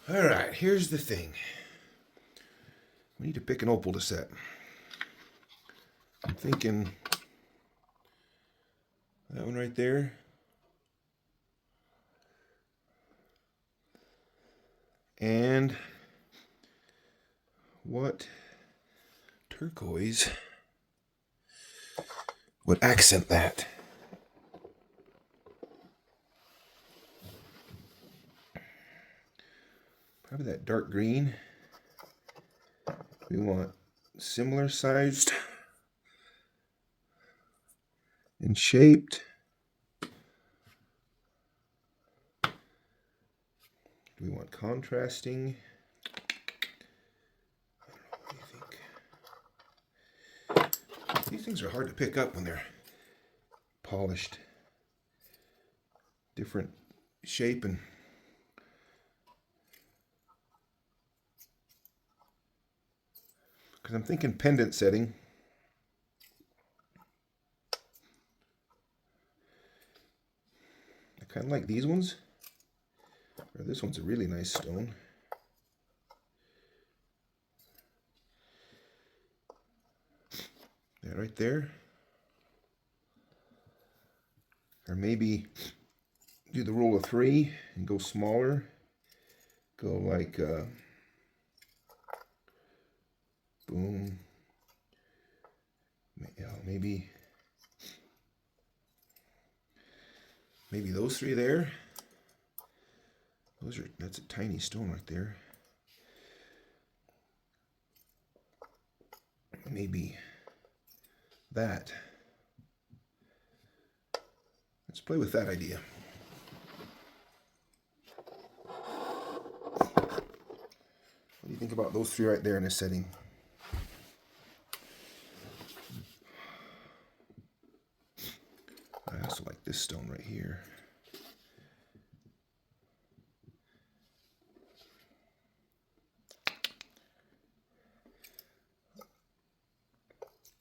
All right, here's the thing. We need to pick an opal to set. I'm thinking that one right there. And what turquoise would accent that? Probably that dark green. We want similar sized and shaped. We want contrasting. I don't know, what do you think? These things are hard to pick up when they're polished. Different shape and because I'm thinking pendant setting. I kind of like these ones. Or this one's a really nice stone. That right there. Or maybe do the rule of 3 and go smaller. Go like boom. Maybe those 3 there. That's a tiny stone right there. Maybe that. Let's play with that idea. What do you think about those 3 right there in this setting? I also like this stone right here.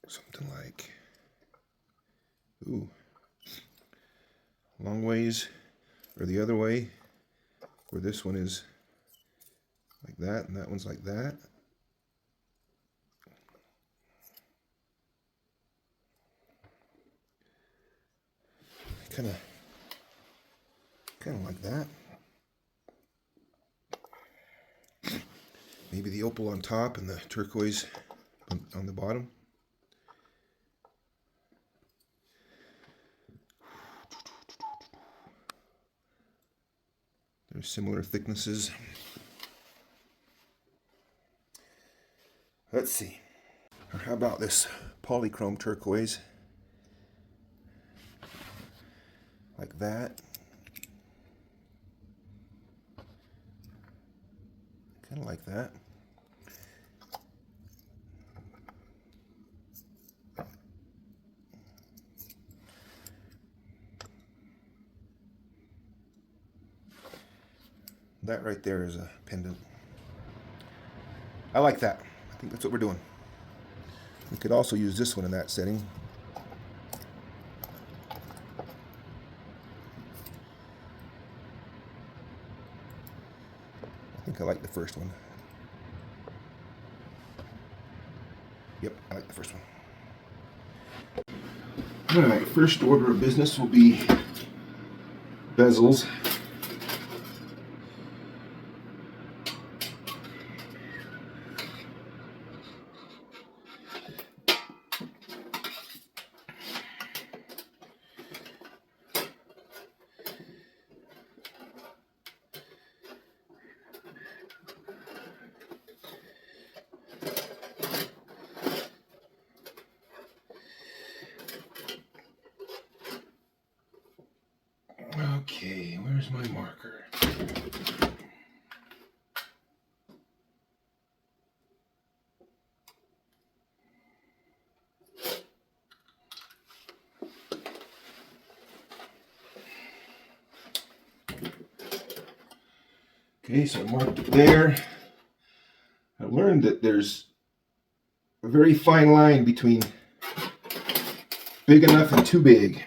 Something like, ooh, long ways, or the other way, where this one is like that, and that one's like that. Kind of like that. Maybe the opal on top and the turquoise on the bottom. There's similar thicknesses. Let's see. Or how about this polychrome turquoise? Like that. Kind of like that. That right there is a pendant. I like that. I think that's what we're doing. We could also use this one in that setting. I think I like the first one. Yep, I like the first one. Alright, first order of business will be bezels. Okay, where's my marker? Okay, so I marked it there. I learned that there's a very fine line between big enough and too big.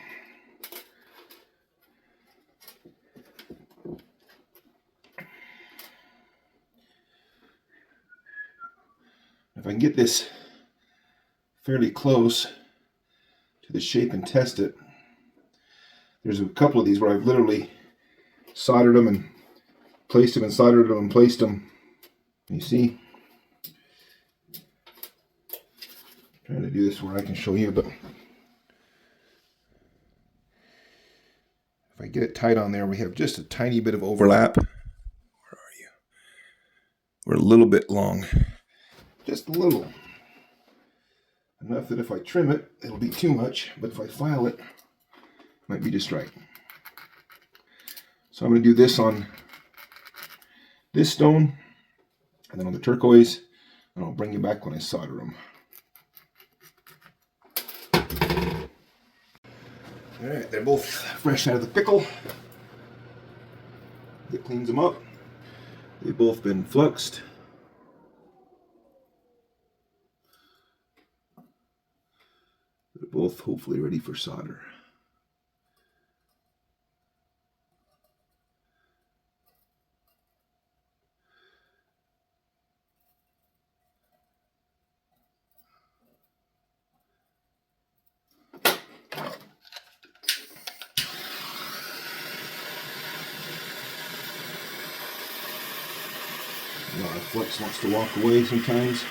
If I can get this fairly close to the shape and test it, there's a couple of these where I've literally soldered them and placed them and soldered them and placed them. You see? I'm trying to do this where I can show you, but if I get it tight on there, we have just a tiny bit of overlap. Where are you? We're a little bit long. Just a little. Enough that if I trim it, it'll be too much, but if I file it, it might be just right. So I'm going to do this on this stone, and then on the turquoise, and I'll bring you back when I solder them. Alright, they're both fresh out of the pickle. It cleans them up. They've both been fluxed. They're both hopefully ready for solder. Flex wants to walk away sometimes.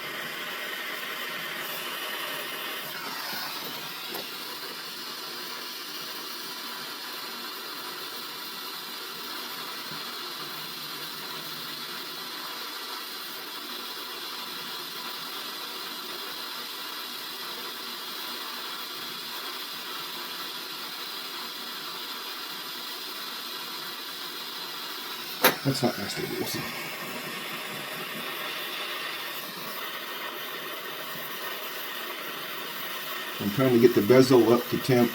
That's not my stable. We'll see. I'm trying to get the bezel up to temp.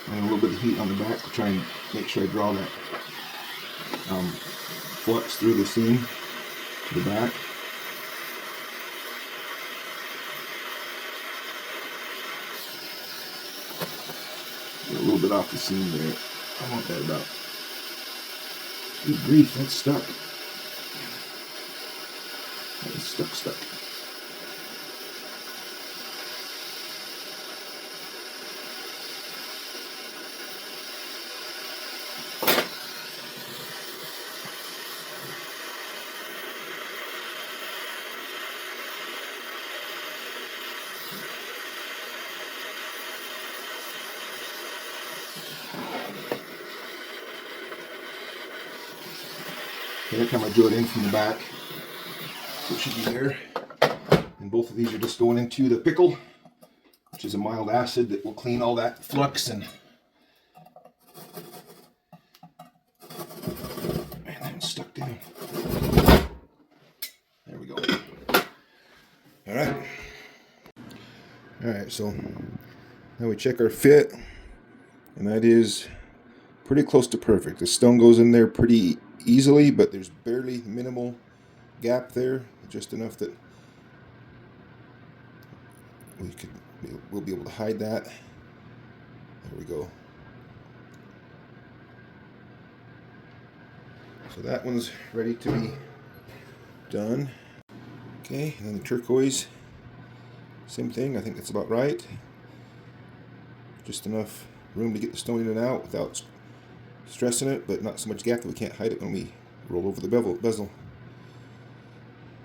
And a little bit of heat on the back to try and make sure I draw that flux through the seam to the back. Get a little bit off the seam there. I want that about. Good grief, that's stuck. That is stuck. Every time I drill it in from the back, so it should be there. And both of these are just going into the pickle, which is a mild acid that will clean all that flux and man, that one's stuck down. There we go. Alright, so now we check our fit, and that is pretty close to perfect. The stone goes in there pretty easily, but there's barely minimal gap there, just enough that we'll be able to hide that. There we go. So that one's ready to be done. Okay, and then the turquoise, same thing. I think that's about right. Just enough room to get the stone in and out without stressing it, but not so much gap that we can't hide it when we roll over the bezel.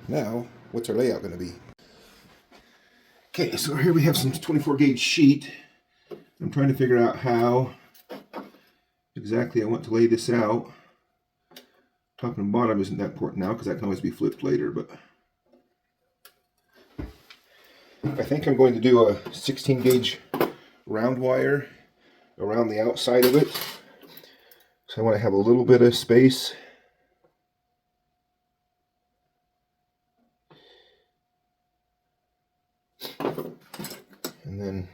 Now, what's our layout going to be? Okay, so here we have some 24 gauge sheet. I'm trying to figure out how exactly I want to lay this out. Top and bottom isn't that important now because that can always be flipped later, but I think I'm going to do a 16 gauge round wire around the outside of it. So I want to have a little bit of space. And then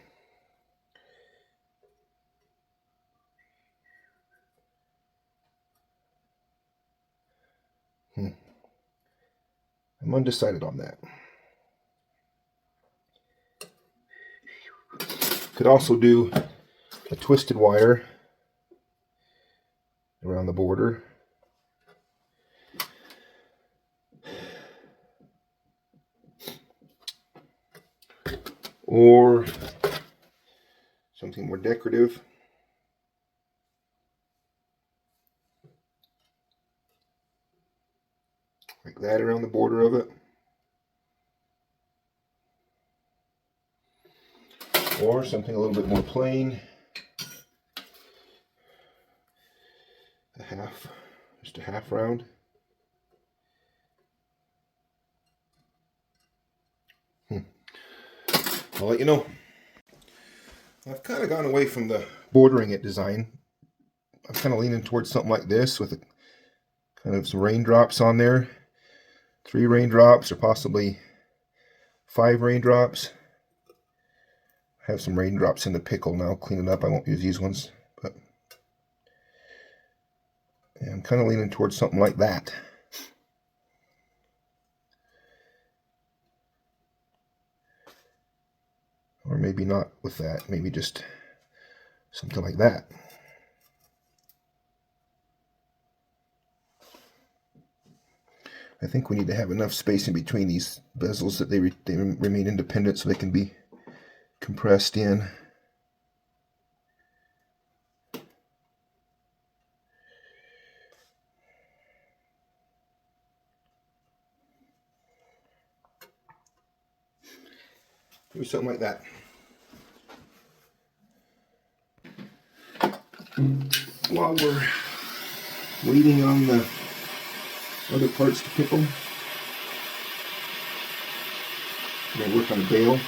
I'm undecided on that. Could also do a twisted wire around the border. Or something more decorative. Like that around the border of it. Or something a little bit more plain. Just a half round. I'll let you know. I've kind of gone away from the bordering it design. I'm kind of leaning towards something like this with kind of some raindrops on there. 3 raindrops or possibly 5 raindrops. I have some raindrops in the pickle now. Clean it up. I won't use these ones. But yeah, I'm kind of leaning towards something like that. Or maybe not with that. Maybe just something like that. I think we need to have enough space in between these bezels that they remain independent so they can be compressed in. Do something like that. While we're waiting on the other parts to pickle, I'm going to work on a bale.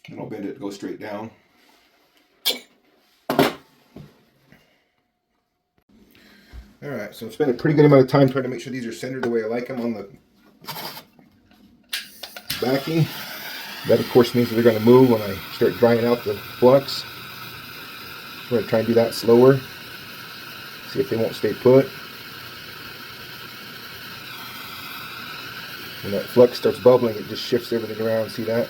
And I'll bend it to go straight down. Alright, so I've spent a pretty good amount of time trying to make sure these are centered the way I like them on the backing. That of course means that they're going to move when I start drying out the flux. I'm going to try and do that slower. See if they won't stay put. When that flux starts bubbling, it just shifts everything around. See that?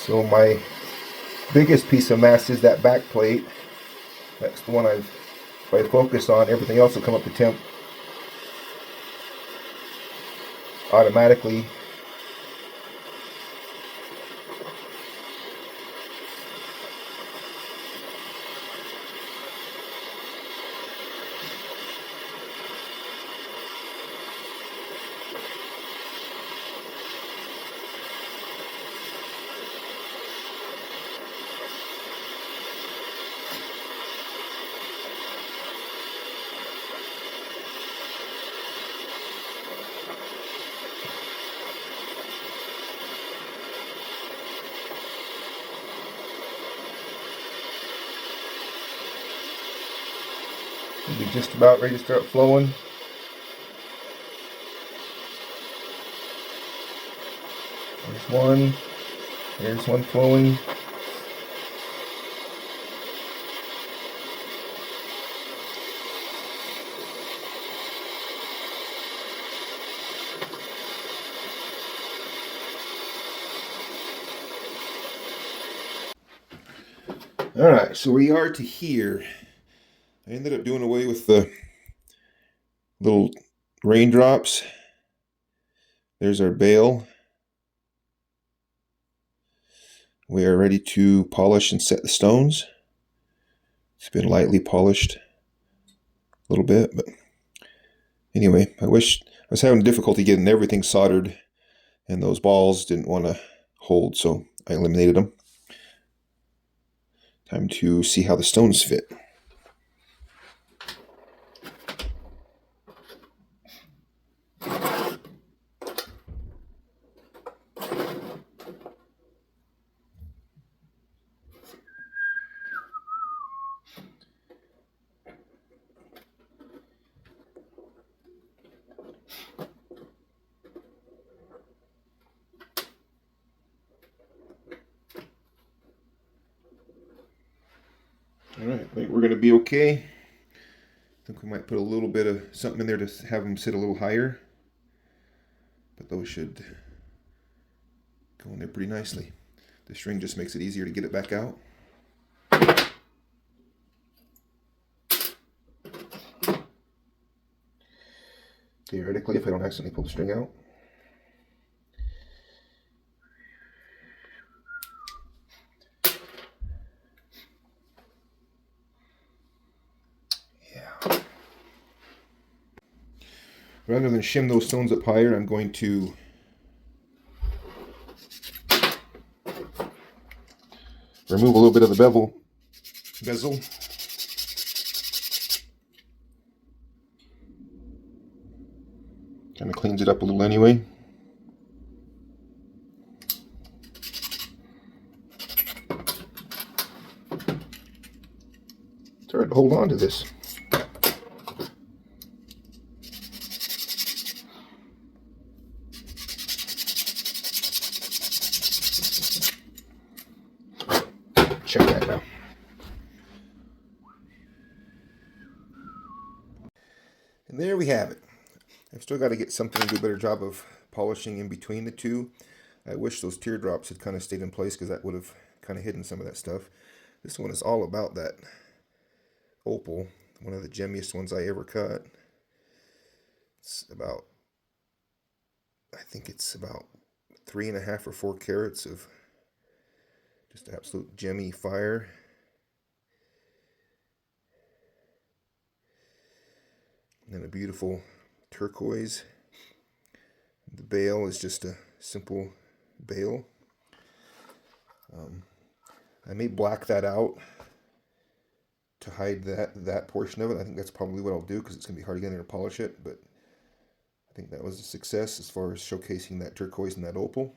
So my biggest piece of mass is that back plate. That's the one if I focus on, everything else will come up to temp automatically. We'll be just about ready to start flowing. There's one flowing. Alright, so we are to here. I ended up doing away with the little raindrops. There's our bale. We are ready to polish and set the stones. It's been lightly polished a little bit, but anyway, I was having difficulty getting everything soldered, and those balls didn't want to hold, so I eliminated them. Time to see how the stones fit. Alright, I think we're going to be okay. I think we might put a little bit of something in there to have them sit a little higher. But those should go in there pretty nicely. The string just makes it easier to get it back out. Theoretically, if I don't accidentally pull the string out. Yeah. Rather than shim those stones up higher, I'm going to remove a little bit of the bezel. Kind of cleans it up a little anyway. It's hard to hold on to this. Check that now. And there we have it. I've still got to get something to do a better job of polishing in between the two. I wish those teardrops had kind of stayed in place because that would have kind of hidden some of that stuff. This one is all about that opal, one of the gemmiest ones I ever cut. It's about, I think it's about 3.5 or 4 carats of just absolute gemmy fire. And then a beautiful turquoise. The bail is just a simple bail. I may black that out to hide that portion of it. I think that's probably what I'll do because it's going to be hard to get in there to polish it. But I think that was a success as far as showcasing that turquoise and that opal.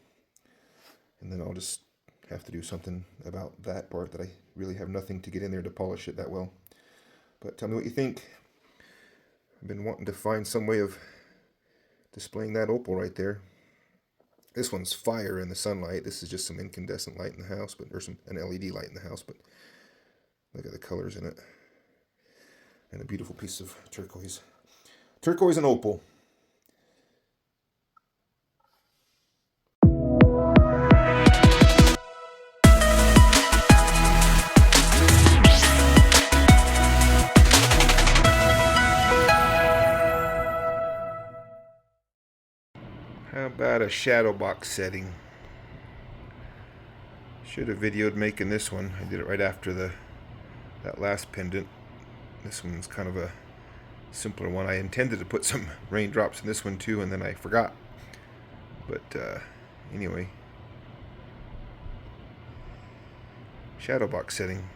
And then I'll just have to do something about that part that I really have nothing to get in there to polish it that well. But tell me what you think. I've been wanting to find some way of displaying that opal right there. This one's fire in the sunlight. This is just some incandescent light in the house, but or an LED light in the house. But look at the colors in it, and a beautiful piece of turquoise. Turquoise and opal. How about a shadow box setting? Should have videoed making this one. I did it right after that last pendant. This one's kind of a simpler one. I intended to put some raindrops in this one too, and then I forgot. But anyway, shadow box setting.